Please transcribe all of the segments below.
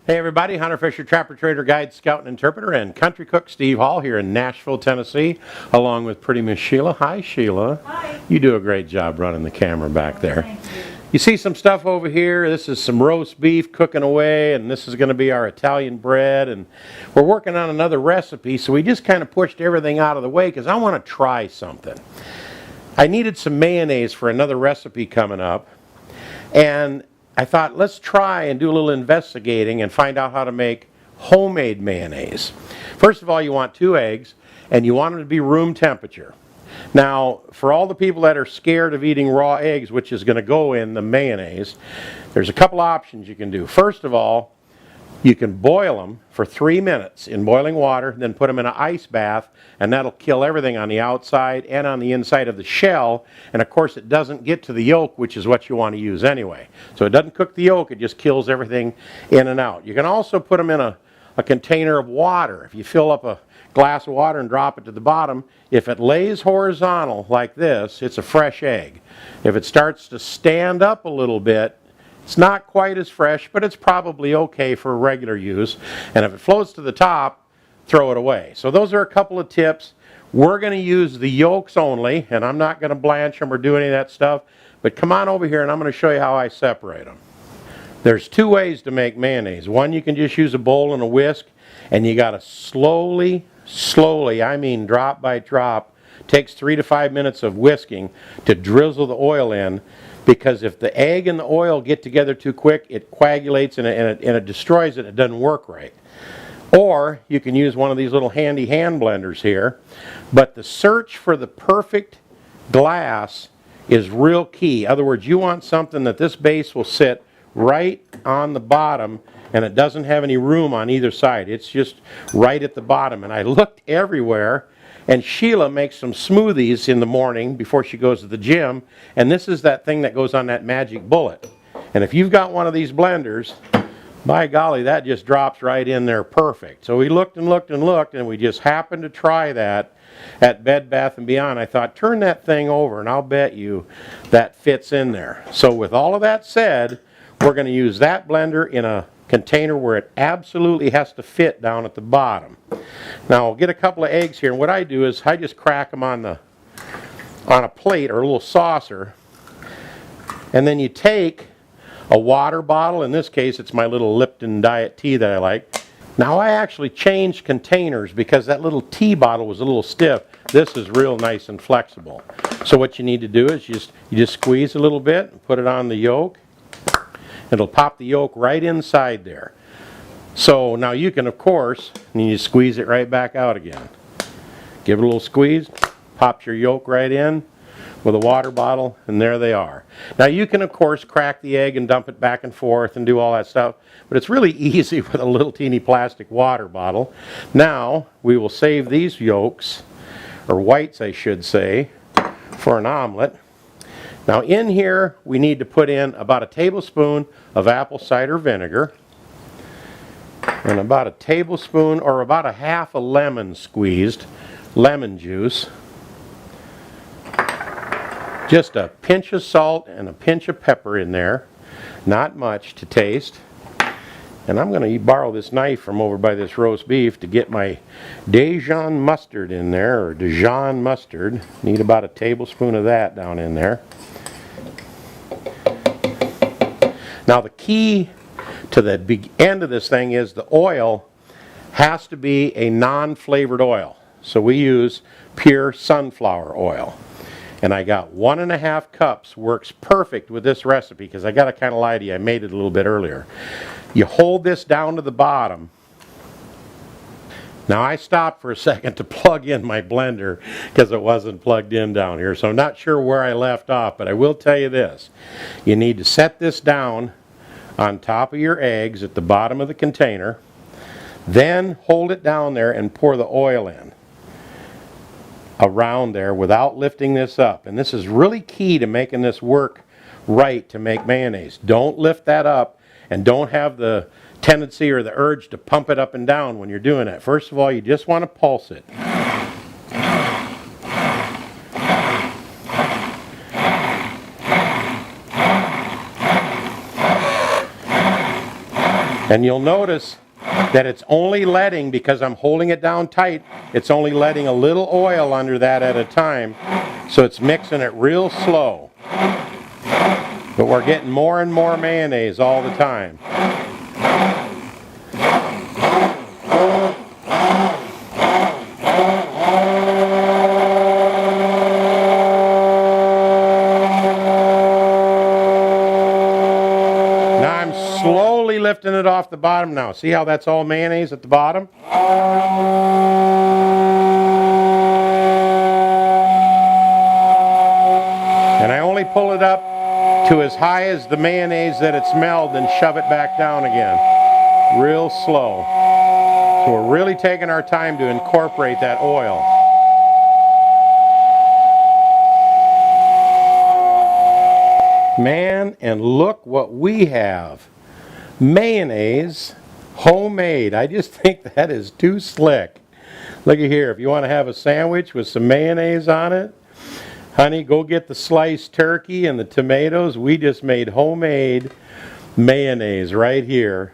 Hey everybody, Hunter Fisher, Trapper, Trader, Guide, Scout, and Interpreter, and Country Cook Steve Hall here in Nashville, Tennessee, along with pretty Miss Sheila. Hi Sheila. Hi. You do a great job running the camera back there. Thank you. You see some stuff over here. This is some roast beef cooking away, and this is going to be our Italian bread, and we're working on another recipe, so we just kind of pushed everything out of the way because I want to try something. I needed some mayonnaise for another recipe coming up, and I thought, let's try and do a little investigating and find out how to make homemade mayonnaise. First of all, you want 2 eggs, and you want them to be room temperature. Now, for all the people that are scared of eating raw eggs, which is going to go in the mayonnaise, there's a couple options you can do. First of all, you can boil them for 3 minutes in boiling water, then put them in an ice bath, and that'll kill everything on the outside and on the inside of the shell. And of course, it doesn't get to the yolk, which is what you want to use anyway. So it doesn't cook the yolk, it just kills everything in and out. You can also put them in a container of water. If you fill up a glass of water and drop it to the bottom, if it lays horizontal like this, it's a fresh egg. If it starts to stand up a little bit, it's not quite as fresh, but it's probably okay for regular use. And if it floats to the top, throw it away. So those are a couple of tips. We're going to use the yolks only, and I'm not going to blanch them or do any of that stuff. But come on over here and I'm going to show you how I separate them. There's 2 ways to make mayonnaise. One, you can just use a bowl and a whisk, and you got to slowly, I mean drop by drop, takes 3 to 5 minutes of whisking to drizzle the oil in. Because if the egg and the oil get together too quick, it coagulates and it destroys it. It doesn't work right. Or you can use one of these little handy hand blenders here. But the search for the perfect glass is real key. In other words, you want something that this base will sit right on the bottom and it doesn't have any room on either side. It's just right at the bottom. And I looked everywhere. And Sheila makes some smoothies in the morning before she goes to the gym, and this is that thing that goes on that magic bullet. And if you've got one of these blenders, by golly, that just drops right in there perfect. So we looked and looked and looked, and we just happened to try that at Bed Bath & Beyond. I thought, turn that thing over, and I'll bet you that fits in there. So with all of that said, we're going to use that blender in a container where it absolutely has to fit down at the bottom. Now I'll get a couple of eggs here, and what I do is I just crack them on a plate or a little saucer, and then you take a water bottle. In this case it's my little Lipton diet tea that I like. Now I actually changed containers because that little tea bottle was a little stiff. This is real nice and flexible. So what you need to do is you just squeeze a little bit and put it on the yolk. It'll pop the yolk right inside there. So now you can, of course, and you squeeze it right back out again. Give it a little squeeze, pops your yolk right in with a water bottle, and there they are. Now you can, of course, crack the egg and dump it back and forth and do all that stuff, but it's really easy with a little teeny plastic water bottle. Now we will save these yolks, or whites I should say, for an omelet. Now in here we need to put in about a tablespoon of apple cider vinegar and about a tablespoon or about a half a lemon squeezed lemon juice, just a pinch of salt and a pinch of pepper in there, not much to taste. And I'm going to borrow this knife from over by this roast beef to get my Dijon mustard in there, or Dijon mustard. Need about a tablespoon of that down in there. Now the key to the big end of this thing is the oil has to be a non-flavored oil. So we use pure sunflower oil. And I got 1.5 cups, works perfect with this recipe because I got to kind of lie to you, I made it a little bit earlier. You hold this down to the bottom. Now I stopped for a second to plug in my blender because it wasn't plugged in down here, so I'm not sure where I left off, but I will tell you this. You need to set this down on top of your eggs at the bottom of the container, then hold it down there and pour the oil in around there without lifting this up. And this is really key to making this work right to make mayonnaise. Don't lift that up and don't have the tendency or the urge to pump it up and down when you're doing it. First of all, you just want to pulse it. And you'll notice that it's only letting, because I'm holding it down tight, it's only letting a little oil under that at a time. So it's mixing it real slow. But we're getting more and more mayonnaise all the time. Now I'm slowly lifting it off the bottom now. See how that's all mayonnaise at the bottom? And I only pull it up to as high as the mayonnaise that it's melted and shove it back down again. Real slow. So we're really taking our time to incorporate that oil. Man, and look what we have. Mayonnaise, homemade. I just think that is too slick. Look at here, if you want to have a sandwich with some mayonnaise on it, honey, go get the sliced turkey and the tomatoes. We just made homemade mayonnaise right here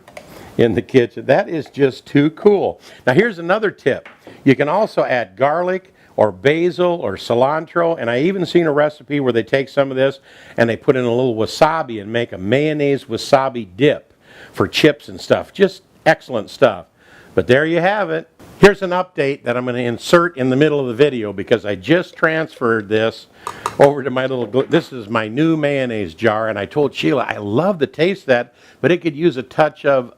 in the kitchen. That is just too cool. Now here's another tip. You can also add garlic or basil or cilantro, and I even seen a recipe where they take some of this and they put in a little wasabi and make a mayonnaise wasabi dip for chips and stuff. Just excellent stuff. But there you have it. Here's an update that I'm going to insert in the middle of the video because I just transferred this over to my little, this is my new mayonnaise jar, and I told Sheila I love the taste of that, but it could use a touch of,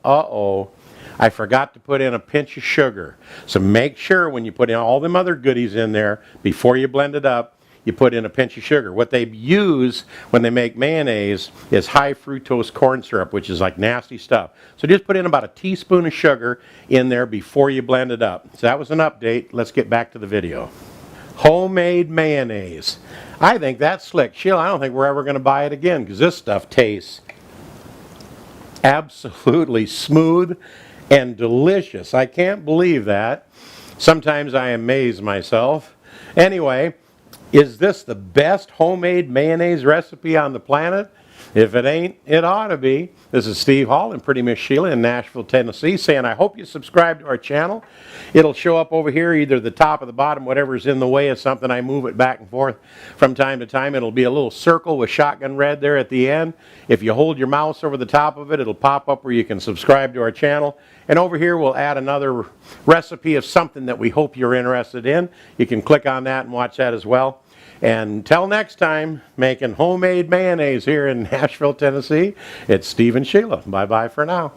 I forgot to put in a pinch of sugar. So make sure when you put in all them other goodies in there, before you blend it up, you put in a pinch of sugar. What they use when they make mayonnaise is high fructose corn syrup, which is like nasty stuff. So just put in about a teaspoon of sugar in there before you blend it up. So that was an update. Let's get back to the video. Homemade mayonnaise. I think that's slick. Sheila, I don't think we're ever going to buy it again because this stuff tastes absolutely smooth and delicious. I can't believe that. Sometimes I amaze myself. Anyway, is this the best homemade mayonnaise recipe on the planet? If it ain't, it ought to be. This is Steve Hall and Pretty Miss Sheila in Nashville, Tennessee, saying I hope you subscribe to our channel. It'll show up over here, either the top or the bottom, whatever's in the way of something. I move it back and forth from time to time. It'll be a little circle with shotgun red there at the end. If you hold your mouse over the top of it, it'll pop up where you can subscribe to our channel. And over here, we'll add another recipe of something that we hope you're interested in. You can click on that and watch that as well. And until next time, making homemade mayonnaise here in Nashville, Tennessee, it's Steve and Sheila. Bye-bye for now.